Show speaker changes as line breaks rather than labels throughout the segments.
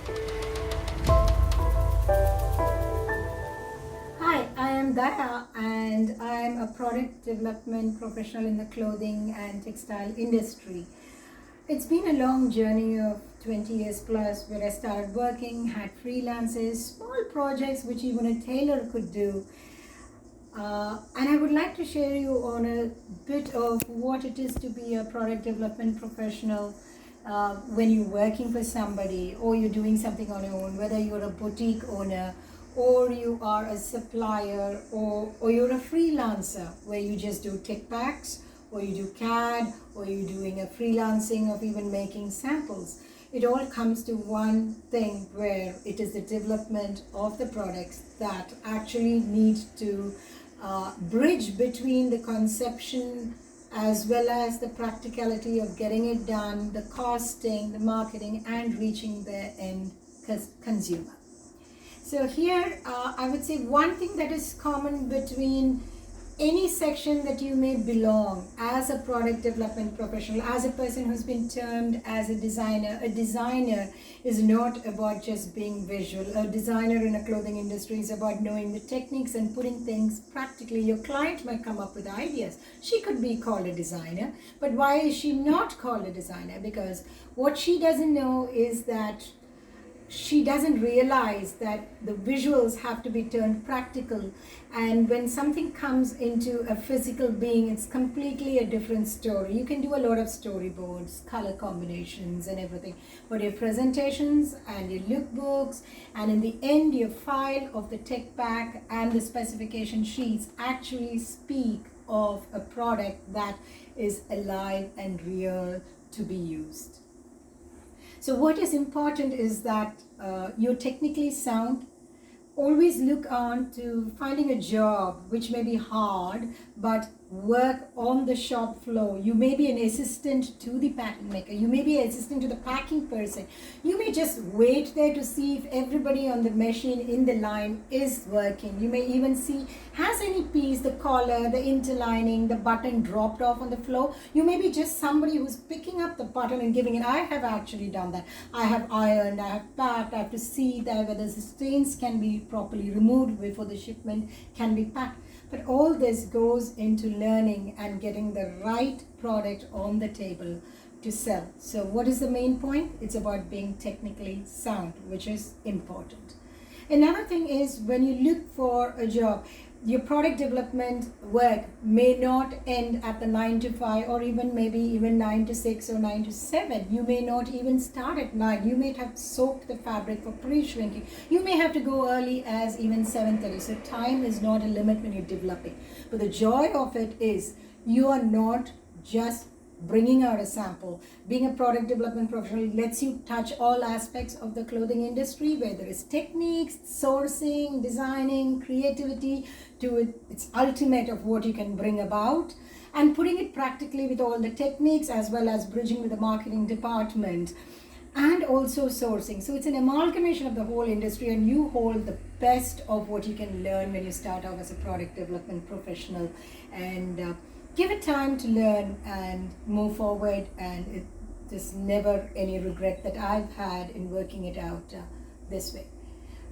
Hi, I am Daya and I am a product development professional in the clothing and textile industry. It's been a long journey of 20 years plus where I started working, had freelances, small projects which even a tailor could do. And I would like to share you on a bit of what it is to be a product development professional when you're working for somebody or you're doing something on your own, whether you're a boutique owner or you are a supplier or you're a freelancer where you just do tech packs or you do CAD or you're doing a freelancing of even making samples. It all comes to one thing where it is the development of the products that actually need to bridge between the conception as well as the practicality of getting it done, the costing, the marketing, and reaching the end consumer. So here, I would say one thing that is common between any section that you may belong as a product development professional, as a person who's been termed as a designer is not about just being visual. A designer in a clothing industry is about knowing the techniques and putting things practically. Your client might come up with ideas. She could be called a designer, but why is she not called a designer? Because what she doesn't know is that she doesn't realize that the visuals have to be turned practical, and when something comes into a physical being, it's completely a different story. You can do a lot of storyboards, color combinations and everything, but your presentations and your lookbooks and in the end your file of the tech pack and the specification sheets actually speak of a product that is alive and real to be used. So what is important is that you're technically sound. Always look on to finding a job which may be hard, but work on the shop floor. You may be an assistant to the pattern maker. You may be an assistant to the packing person. You may just wait there to see if everybody on the machine in the line is working. You may even see, has any piece, the collar, the interlining, the button dropped off on the floor. You may be just somebody who's picking up the button and giving it. I have actually done that. I have ironed, I have packed, I have to see that whether the stains can be properly removed before the shipment can be packed. But all this goes into learning and getting the right product on the table to sell. So what is the main point? It's about being technically sound, which is important. Another thing is when you look for a job, your product development work may not end at the 9 to 5 or maybe even 9 to 6 or 9 to 7. You may not even start at 9. You may have soaked the fabric for pre-shrinking. You may have to go early as even 7:30. So time is not a limit when you're developing. But the joy of it is you are not just bringing out a sample. Being a product development professional lets you touch all aspects of the clothing industry, where there is techniques, sourcing, designing, creativity to its ultimate of what you can bring about, and putting it practically with all the techniques as well as bridging with the marketing department and also sourcing. So it's an amalgamation of the whole industry, and you hold the best of what you can learn when you start off as a product development professional. And give it time to learn and move forward, and there's never any regret that I've had in working it out this way.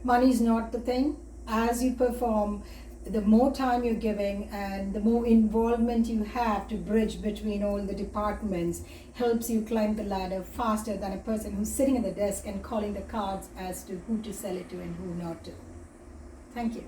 Money is not the thing. As you perform, the more time you're giving and the more involvement you have to bridge between all the departments helps you climb the ladder faster than a person who's sitting at the desk and calling the cards as to who to sell it to and who not to. Thank you.